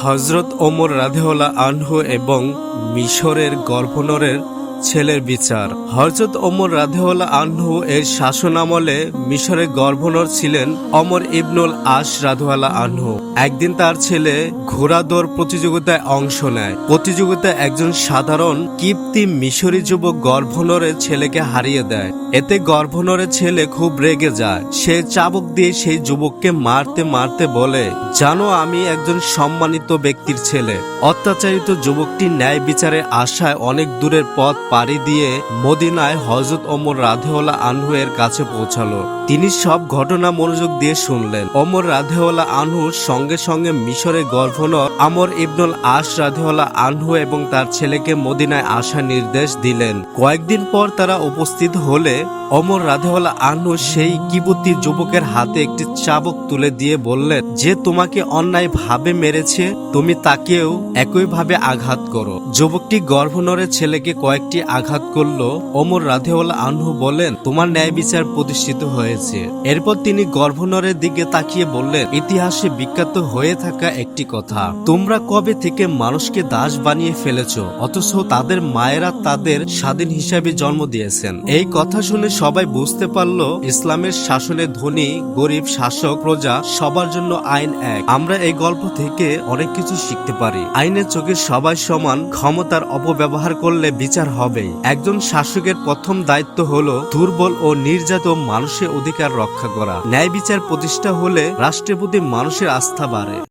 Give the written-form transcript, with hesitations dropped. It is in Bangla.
হযরত ওমর রাদিয়াল্লাহু আনহু এবং মিশরের গভর্নরের ছেলের বিচার। হযরত ওমর রাদিয়াল্লাহু আনহু এর শাসনামলে মিশরের গভর্নর ছিলেন ওমর ইবনুল আস রাদিয়াল্লাহু আনহু। একদিন তার ছেলে ঘোড়া দৌড় প্রতিযোগিতায় অংশ নেয়। প্রতিযোগিতায় একজন সাধারণ কিপ্তি মিশরি যুবক গভর্নরের ছেলেকে হারিয়ে দেয়। এতে গভর্নরের ছেলে খুব রেগে যায়। সে চাবুক দিয়ে সেই যুবককে মারতে মারতে বলে, জানো আমি একজন সম্মানিত ব্যক্তির ছেলে। অত্যাচারিত যুবকটি ন্যায় বিচারের আশায় অনেক দূরের পথ পাড়ি দিয়ে মদিনায় হযরত ওমর রাদিয়াল্লাহু আনহু এর কাছে পৌঁছালো। তিনি সব ঘটনা মনোযোগ দিয়ে শুনলেন। ওমর রাদিয়াল্লাহু আনহুর সঙ্গে সঙ্গে মিশরের গভর্নর আমর ইবনুল আস রাদিয়াল্লাহু আনহু এবং তার ছেলেকে মদিনায় আসার নির্দেশ দিলেন। কয়েকদিন পর তারা উপস্থিত হলে ওমর রাদিয়াল্লাহু আনহু সেই কিবুতি যুবকের হাতে একটি চাবুক তুলে দিয়ে বললেন, যে তোমাকে অন্যায় ভাবে মেরেছে তুমি তাকেও একইভাবে আঘাত করো। যুবকটি গভর্নরের ছেলেকে কয়েকটি আঘাত করলো। ওমর রাদিয়াল্লাহু আনহু বলেন, তোমার ন্যায় বিচার প্রতিষ্ঠিত হয়েছে। এরপর তিনি গভর্নরের দিকে তাকিয়ে বললেন, ইতিহাসে বিখ্যাত হয়ে থাকা একটি কথা, তোমরা কবে থেকে মানুষকে দাস বানিয়ে ফেলেছ, অথচ তাদের মায়েরা তাদের স্বাধীন হিসাবে জন্ম দিয়েছেন। এই কথা শুনে সবাই বুঝতে পারলো ইসলামের শাসনে ধনী গরিব শাসক প্রজা সবার জন্য আইন এক। আমরা এই গল্প থেকে অনেক কিছু শিখতে পারি। আইনের চোখে সবাই সমান, ক্ষমতার অপব্যবহার করলে বিচার হবেই। একজন শাসকের প্রথম দায়িত্ব হলো দুর্বল ও নির্যাতিত মানুষের অধিকার রক্ষা করা। ন্যায় বিচার প্রতিষ্ঠা হলে রাষ্ট্রের প্রতি মানুষের আস্থা বাড়ে।